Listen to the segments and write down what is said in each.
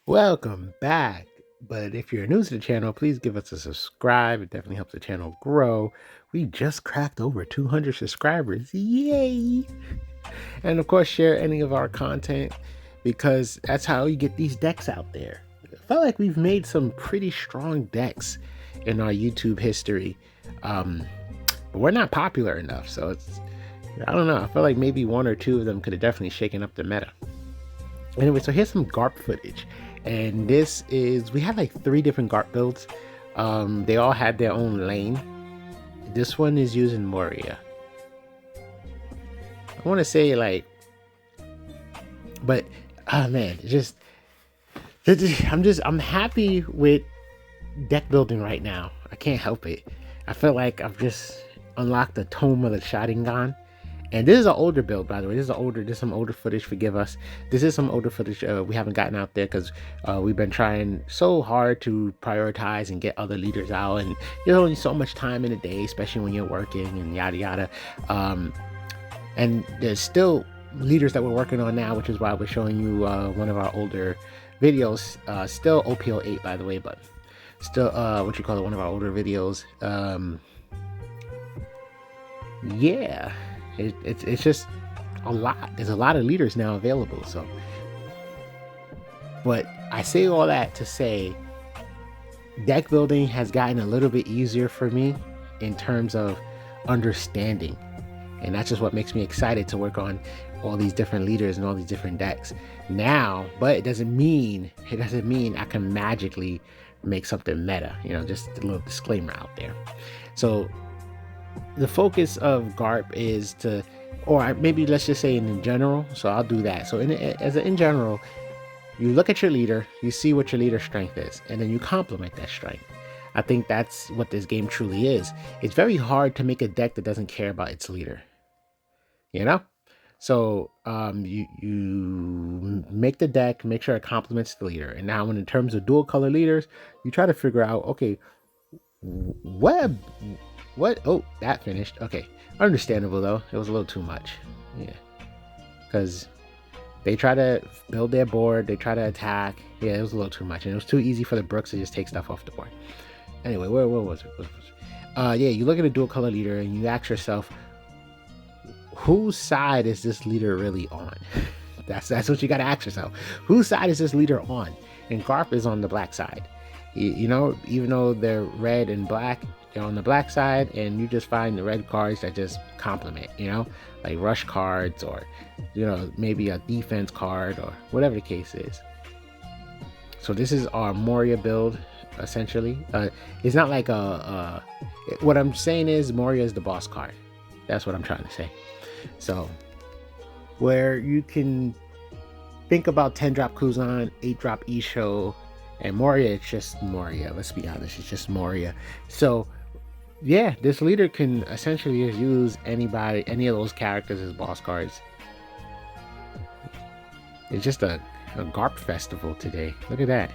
Welcome back. But if you're new to the channel, please give us a subscribe. It definitely helps the channel grow. We just cracked over 200 subscribers. Yay! And of course, share any of our content because that's how you get these decks out there. I felt like we've made some pretty strong decks in our YouTube history. But we're not popular enough. So I don't know. I feel like maybe one or two of them could have definitely shaken up the meta. Anyway, so here's some Garp footage. And this is, we have like 3 different Garp builds. They all had their own lane. This one is using Moria. I want to say like, but man, I'm happy with deck building right now. I can't help it. I feel like I've just unlocked the Tome of the Sharingan. And this is an older build, by the way. This is some older footage, forgive us. This is some older footage we haven't gotten out there because we've been trying so hard to prioritize and get other leaders out. And there's only so much time in a day, especially when you're working and yada yada. And there's still leaders that we're working on now, which is why we're showing you one of our older videos. Still Op08, by the way, but still one of our older videos. Yeah. It's just a lot. There's a lot of leaders now available. So, but I say all that to say deck building has gotten a little bit easier for me in terms of understanding. And that's just what makes me excited to work on all these different leaders and all these different decks now. But it doesn't mean I can magically make something meta. You know, just a little disclaimer out there. So the focus of Garp is to, or maybe let's just say in general. So I'll do that. So in general, you look at your leader, you see what your leader's strength is, and then you complement that strength. I think that's what this game truly is. It's very hard to make a deck that doesn't care about its leader. You know? So you make the deck, make sure it complements the leader. And now in terms of dual color leaders, you try to figure out, okay, what? Oh, that finished. Okay, understandable though. It was a little too much. Yeah, because they try to build their board, they try to attack. Yeah, it was a little too much, and it was too easy for the Brooks to just take stuff off the board. Anyway, where was it? Yeah, you look at a dual color leader and you ask yourself, whose side is this leader really on? That's what you got to ask yourself. Whose side is this leader on? And Garp is on the black side. You know, even though they're red and black, you're on the black side, and you just find the red cards that just complement, you know, like rush cards, or you know, maybe a defense card, or whatever the case is. So this is our Moria build essentially. It's not like what I'm saying is Moria is the boss card. That's what I'm trying to say. So where you can think about 10-drop Kuzan, 8-drop Isho, and Moria, it's just Moria. Let's be honest, it's just Moria. So yeah, this leader can essentially just use any of those characters as boss cards. It's just a Garp festival today. Look at that.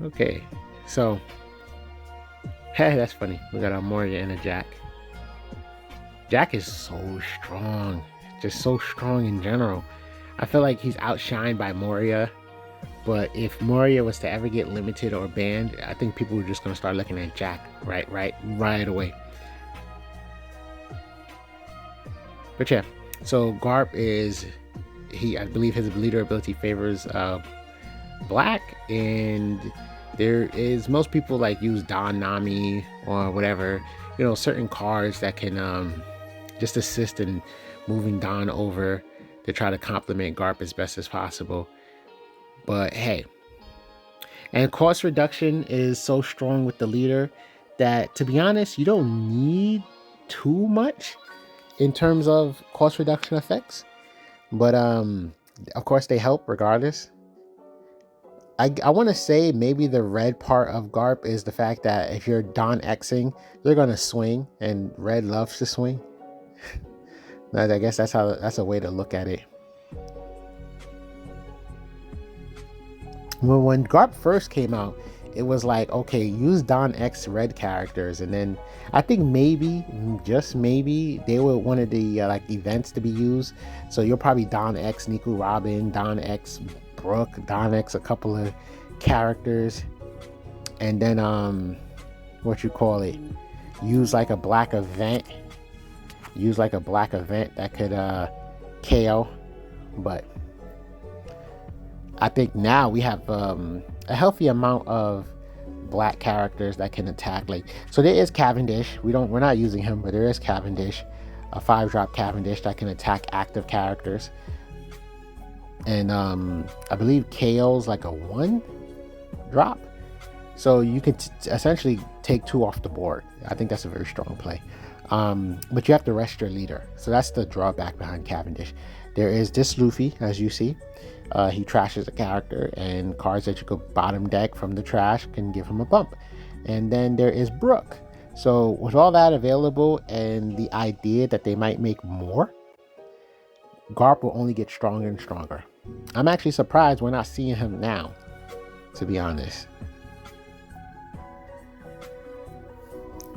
Okay, so hey, that's funny. We got a Moria and a Jack. Jack is so strong, just so strong in general. I feel like he's outshined by Moria. But if Moria was to ever get limited or banned, I think people were just going to start looking at Jack right away. But yeah, so Garp is, I believe his leader ability favors black, and there is, most people like use Don Nami or whatever, you know, certain cards that can just assist in moving Don over to try to complement Garp as best as possible. But hey, and cost reduction is so strong with the leader that, to be honest, you don't need too much in terms of cost reduction effects. But of course they help regardless. I want to say maybe the red part of Garp is the fact that if you're Don Xing, you're gonna swing, and red loves to swing. I guess that's a way to look at it. When Garp first came out, it was like, okay, use Don X red characters, and then I think maybe, just maybe, they were one of the like events to be used. So you're probably Don X Niku Robin, Don X Brooke, Donix, a couple of characters, and then use like a black event that could KO. But I think now we have a healthy amount of black characters that can attack. Like, so there is Cavendish. We're not using him, but there is Cavendish, a 5-drop Cavendish that can attack active characters. And I believe KO's like a 1-drop. So you can essentially take 2 off the board. I think that's a very strong play. But you have to rest your leader. So that's the drawback behind Cavendish. There is this Luffy, as you see. He trashes a character, and cards that you could bottom deck from the trash can give him a bump. And then there is Brooke. So with all that available and the idea that they might make more, Garp will only get stronger and stronger. I'm actually surprised we're not seeing him now, to be honest.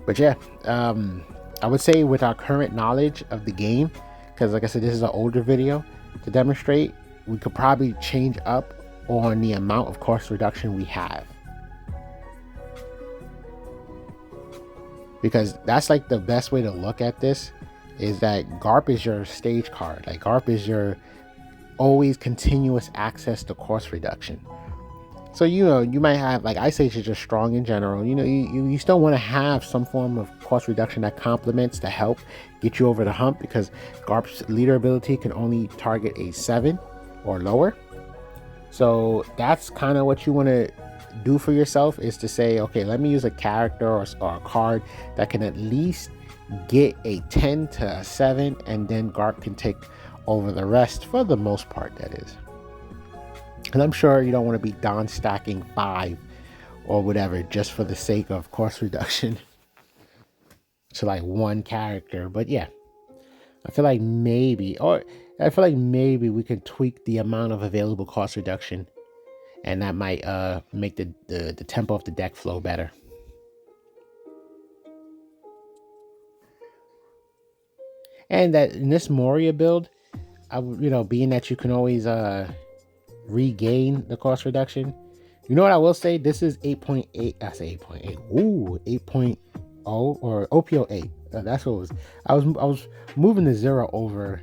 But yeah, I would say with our current knowledge of the game, because like I said, this is an older video to demonstrate, we could probably change up on the amount of cost reduction we have. Because that's like the best way to look at this, is that Garp is your stage card. Like, Garp is your always continuous access to cost reduction. So, you know, you might have, like, Ice Age is just strong in general. You know, you still want to have some form of cost reduction that complements to help get you over the hump, because Garp's leader ability can only target a 7 or lower. So that's kind of what you want to do for yourself, is to say, okay, let me use a character or a card that can at least get a 10 to a 7, and then Garp can take over the rest for the most part, that is. And I'm sure you don't want to be Don stacking 5 or whatever just for the sake of cost reduction to like one character. But yeah, I feel like maybe we can tweak the amount of available cost reduction, and that might make the tempo of the deck flow better. And that in this Moria build, being that you can always regain the cost reduction. You know what I will say? This is 8.8. I say 8.8. Ooh, 8.0 or Op08. That's what it was. I was moving the 0 over.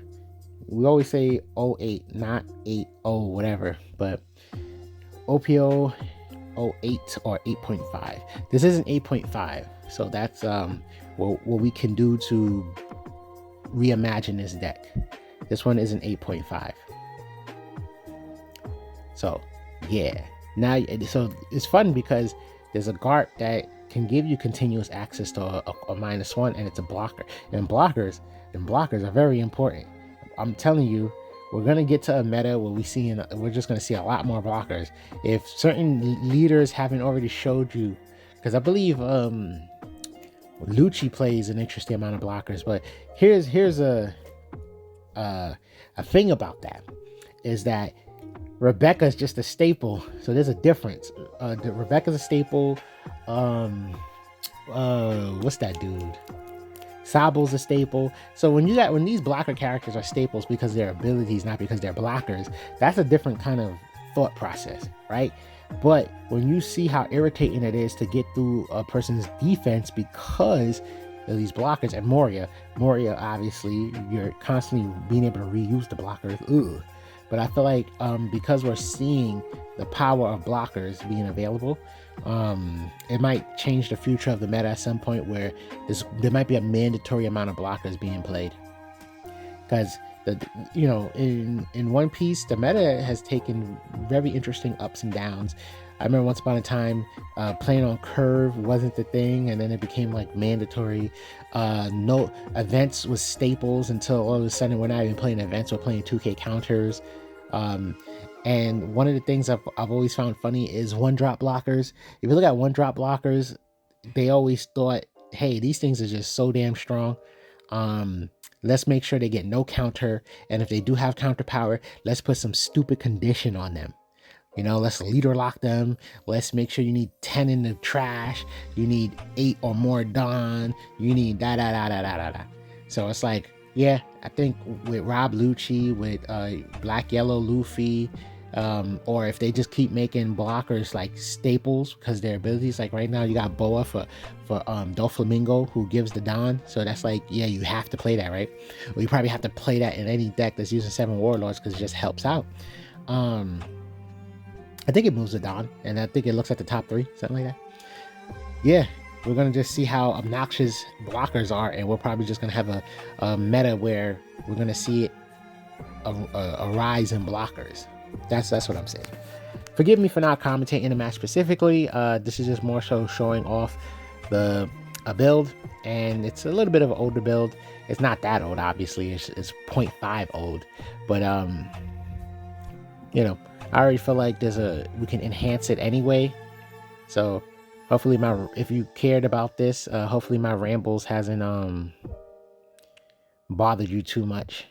We always say 08, not 80, whatever. But Op08 or 8.5. This isn't 8.5. So that's what we can do to reimagine this deck. This one isn't 8.5. So yeah, now so it's fun because there's a Garp that can give you continuous access to a -1, and it's a blocker. And blockers are very important. I'm telling you, we're gonna get to a meta where we're just gonna see a lot more blockers. If certain leaders haven't already showed you, because I believe Lucci plays an interesting amount of blockers, but here's a thing about that, is that Rebecca's just a staple. So there's a difference. Rebecca's a staple. What's that dude? Sabo's a staple. So when these blocker characters are staples because of their abilities, not because they're blockers, that's a different kind of thought process, right? But when you see how irritating it is to get through a person's defense because of these blockers, and Moria obviously, you're constantly being able to reuse the blockers. Ugh. But I feel like because we're seeing the power of blockers being available, it might change the future of the meta at some point, where there might be a mandatory amount of blockers being played. Because in One Piece, the meta has taken very interesting ups and downs. I remember once upon a time, playing on curve wasn't the thing, and then it became like mandatory. No events was staples until all of a sudden we're not even playing events, we're playing 2K counters. And one of the things I've always found funny is 1-drop blockers. If you look at 1-drop blockers, they always thought, hey, these things are just so damn strong. Let's make sure they get no counter, and if they do have counter power, let's put some stupid condition on them. Let's leader lock them. Let's make sure you need 10 in the trash. You need 8 or more Dawn. You need da. So it's like, yeah, I think with Rob Lucci, with Black Yellow Luffy, or if they just keep making blockers like staples because their abilities, like right now you got Boa for Doflamingo, who gives the Don, so that's like, yeah, you have to play that, right? Or you probably have to play that in any deck that's using 7 Warlords because it just helps out. I think it moves the Don, and I think it looks at the top 3, something like that. Yeah, we're gonna just see how obnoxious blockers are, and we're probably just gonna have a meta where we're gonna see a rise in blockers. That's what I'm saying. Forgive me for not commentating the match specifically. This is just more so showing off a build, and it's a little bit of an older build. It's not that old, obviously. It's 0.5 old, but you know, I already feel like we can enhance it anyway. So hopefully if you cared about this, hopefully my rambles hasn't bothered you too much.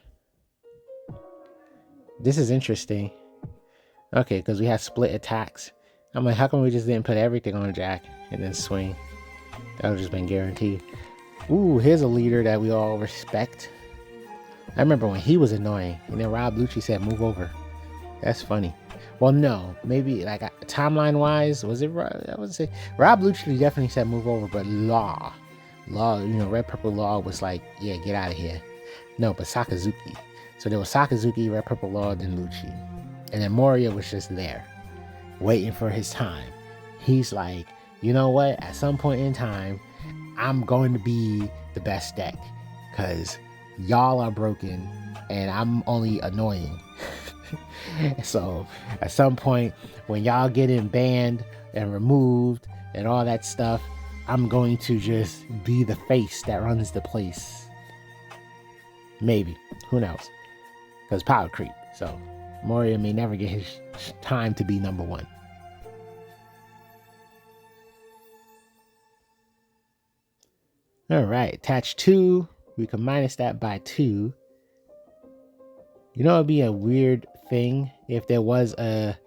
This is interesting. Okay, because we have split attacks. I'm like, how come we just didn't put everything on Jack and then swing? That would have just been guaranteed. Ooh, here's a leader that we all respect. I remember when he was annoying, and then Rob Lucci said, move over. That's funny. Well, no, maybe like timeline-wise, was it? I would say Rob Lucci definitely said move over, but Law, Red Purple Law was like, yeah, get out of here. No, but Sakazuki. So there was Sakazuki, Red Purple Law, then Lucci. And then Moria was just there, waiting for his time. He's like, you know what? At some point in time, I'm going to be the best deck because y'all are broken and I'm only annoying. So at some point, when y'all getting banned and removed and all that stuff, I'm going to just be the face that runs the place. Maybe. Who knows? Because power creep. So Moria may never get his time to be number 1. All right, attach 2. We can minus that by 2. You know, it'd be a weird thing if there was a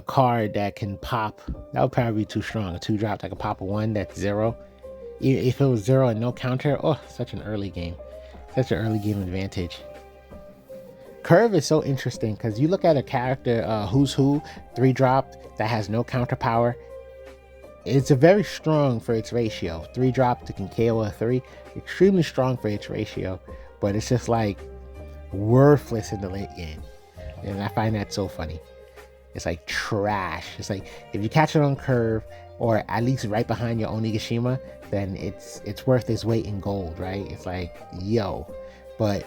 card that can pop. That would probably be too strong. A 2-drop that can pop a 1 that's 0. If it was 0 and no counter, oh, such an early game. Such an early game advantage. Curve is so interesting because you look at a character, Who's Who, 3-drop that has no counter power. It's a very strong for its ratio. 3-drop to can KO a 3, extremely strong for its ratio, but it's just like worthless in the late game, and I find that so funny. It's like trash. It's like if you catch it on curve or at least right behind your Onigashima, then it's worth its weight in gold, right? It's like, yo, but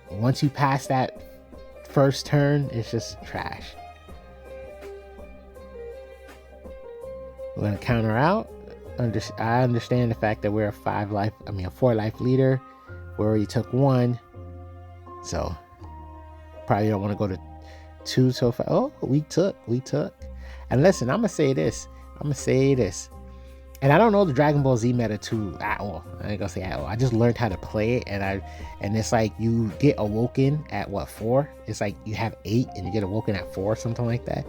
once you pass that first turn, it's just trash. We're gonna counter out. I understand the fact that we're a 4-life leader. We already took 1, so probably don't want to go to 2 so far. Oh, we took. And listen, I'm gonna say this. And I don't know the Dragon Ball Z meta too at all. I ain't gonna say at all. I just learned how to play it, and it's like you get awoken at 4? It's like you have 8 and you get awoken at 4, something like that.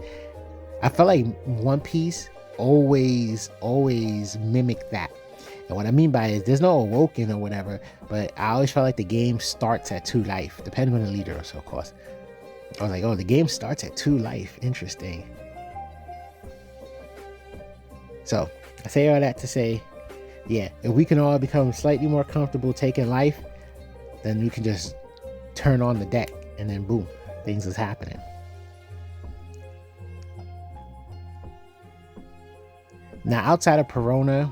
I feel like One Piece always mimic that. And what I mean by it is there's no awoken or whatever, but I always felt like the game starts at 2 life, depending on the leader, so of course. I was like, oh, the game starts at 2 life. Interesting. So I say all that to say, yeah, if we can all become slightly more comfortable taking life, then we can just turn on the deck and then boom, things is happening. Now, outside of Perona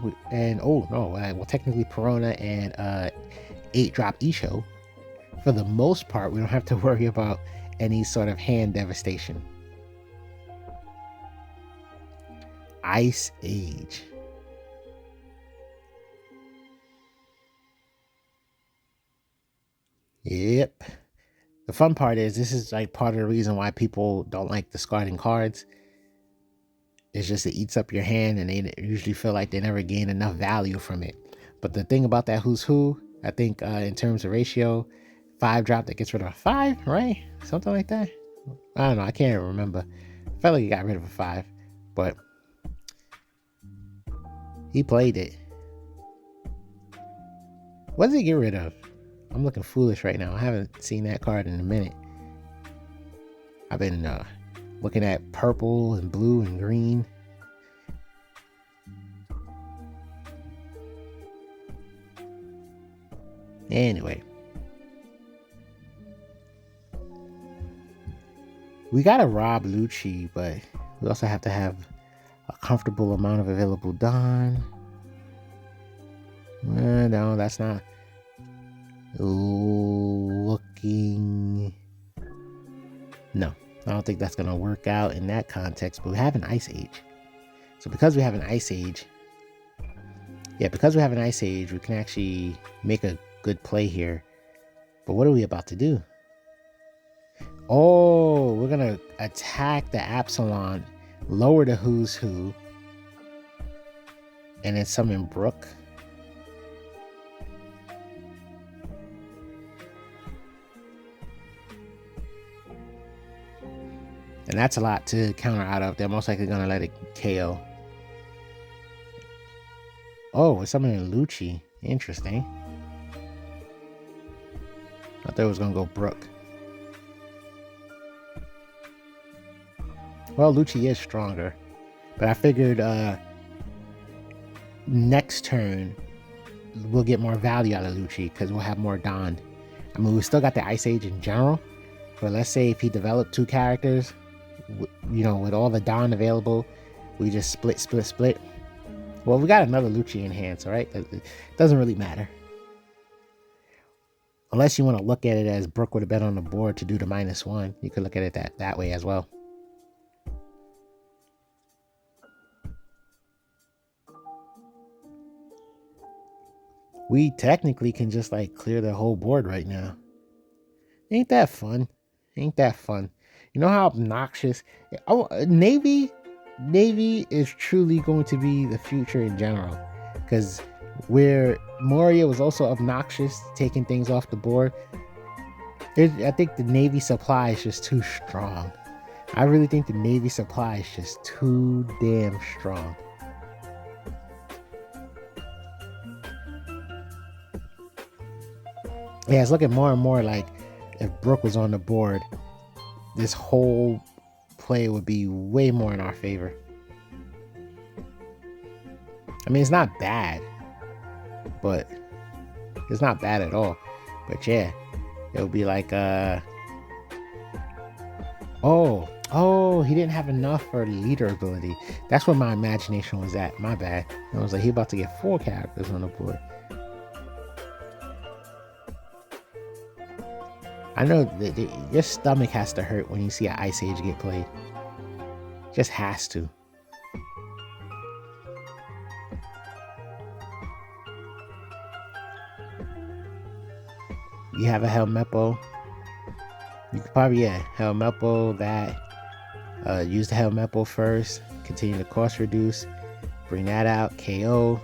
technically Perona and 8-drop Isho, for the most part, we don't have to worry about any sort of hand devastation. Ice Age. Yep. The fun part is this is like part of the reason why people don't like discarding cards. It's just it eats up your hand, and they usually feel like they never gain enough value from it. But the thing about that Who's Who, I think in terms of ratio, 5-drop that gets rid of a 5, right? Something like that. I don't know. I can't remember. I felt like he got rid of a 5, but he played it. What did he get rid of? I'm looking foolish right now. I haven't seen that card in a minute. I've been looking at purple and blue and green. Anyway, we gotta rob Lucci, but we also have to have a comfortable amount of available Dawn. No, that's not looking. No, I don't think that's gonna work out in that context. But we have an Ice Age, so because we have an Ice Age, we can actually make a good play here. But what are we about to do? Oh, we're gonna attack the Absalon, lower the Who's Who, and then summon Brook. And that's a lot to counter out of. They're most likely gonna let it KO. Oh, it's summoning Lucci. Interesting. I thought it was gonna go Brook. Well, Lucci is stronger, but I figured next turn we'll get more value out of Lucci because we'll have more Dawn. I mean, we still got the Ice Age in general, but let's say if he developed 2 characters, with all the Dawn available, we just split. Well, we got another Lucci in hand, so right, it doesn't really matter. Unless you want to look at it as Brook would have been on the board to do the -1. You could look at it that way as well. We technically can just like clear the whole board right now. Ain't that fun? You know how obnoxious? Oh, Navy is truly going to be the future in general, because where Moria was also obnoxious, taking things off the board. I think the Navy supply is just too strong. I really think the Navy supply is just too damn strong. Yeah, it's looking more and more like if Brook was on the board, this whole play would be way more in our favor. I mean, it's not bad, but it's not bad at all. But yeah, it would be like, oh, he didn't have enough for leader ability. That's where my imagination was at. My bad. I was like, he about to get 4 characters on the board. I know that your stomach has to hurt when you see an Ice Age get played. Just has to. You have a Helmeppo. You could probably, Helmeppo that. Use the Helmeppo first. Continue to cost reduce. Bring that out. KO.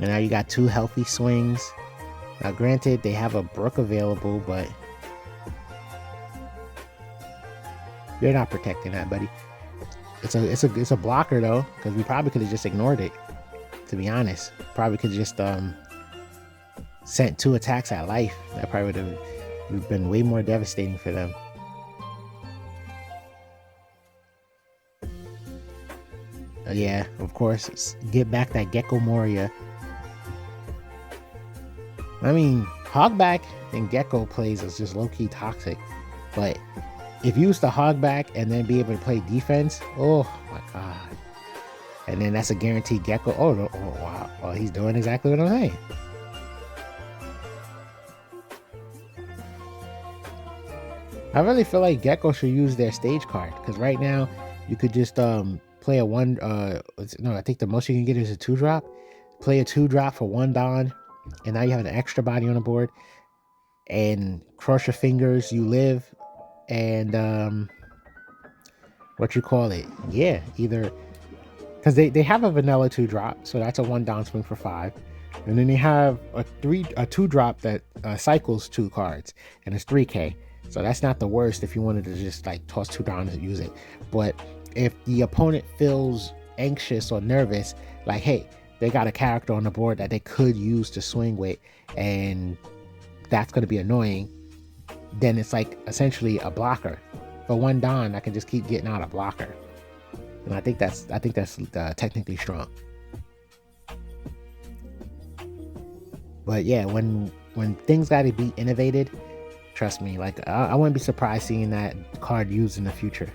And now you got 2 healthy swings. Now, granted, they have a Brook available, but you're not protecting that, buddy. It's a blocker though, because we probably could have just ignored it. To be honest, probably could have just sent 2 attacks at life. That probably would have been way more devastating for them. Yeah, of course, get back that Gecko Moria. I mean, Hogback and Gecko plays is just low-key toxic. But if you use the Hogback and then be able to play defense, oh my god. And then that's a guaranteed Gecko. Oh wow. Well, he's doing exactly what I'm saying. I really feel like Gecko should use their stage card, because right now you could just play a 1 no, I think the most you can get is a 2-drop. Play a 2-drop for 1 Dawn, and now you have an extra body on the board, and cross your fingers, you live, and yeah, either because they have a vanilla 2-drop, so that's a 1 Dawn swing for 5, and then they have a 2-drop that cycles 2 cards, and it's 3k. So that's not the worst if you wanted to just like toss 2 Dawn and use it. But if the opponent feels anxious or nervous, like, hey, they got a character on the board that they could use to swing with, and that's going to be annoying, then it's like essentially a blocker. For one Don, I can just keep getting out a blocker, and I think that's technically strong. But yeah, when things got to be innovated, trust me, like I wouldn't be surprised seeing that card used in the future.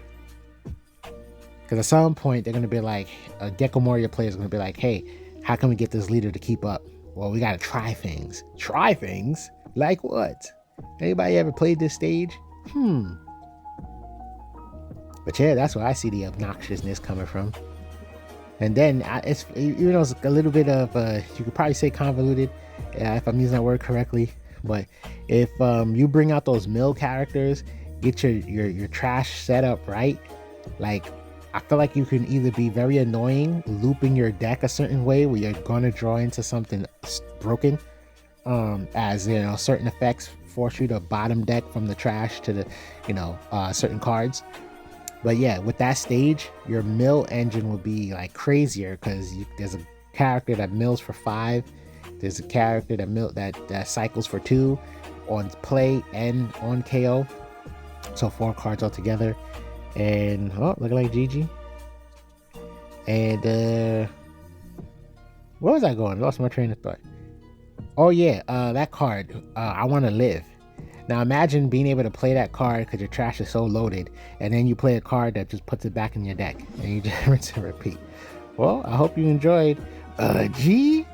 Because at some point they're gonna be like, a Gecko Moria player is gonna be like, hey, how can we get this leader to keep up? Well, we gotta try things. Try things? Like what? Anybody ever played this stage? But yeah, that's where I see the obnoxiousness coming from. And then it's, you know, it's a little bit of you could probably say convoluted, if I'm using that word correctly. But if you bring out those mill characters, get your trash set up right, like I feel like you can either be very annoying looping your deck a certain way where you're gonna draw into something broken, as you know, certain effects force you to bottom deck from the trash to the, you know, certain cards. But yeah, with that stage, your mill engine will be like crazier because there's a character that mills for 5. There's a character that cycles for 2 on play and on KO. So 4 cards altogether. And looking like GG. And where was I going? Lost my train of thought. Oh yeah, that card. I Want to Live. Now imagine being able to play that card because your trash is so loaded, and then you play a card that just puts it back in your deck, and you just rinse and repeat. Well, I hope you enjoyed G.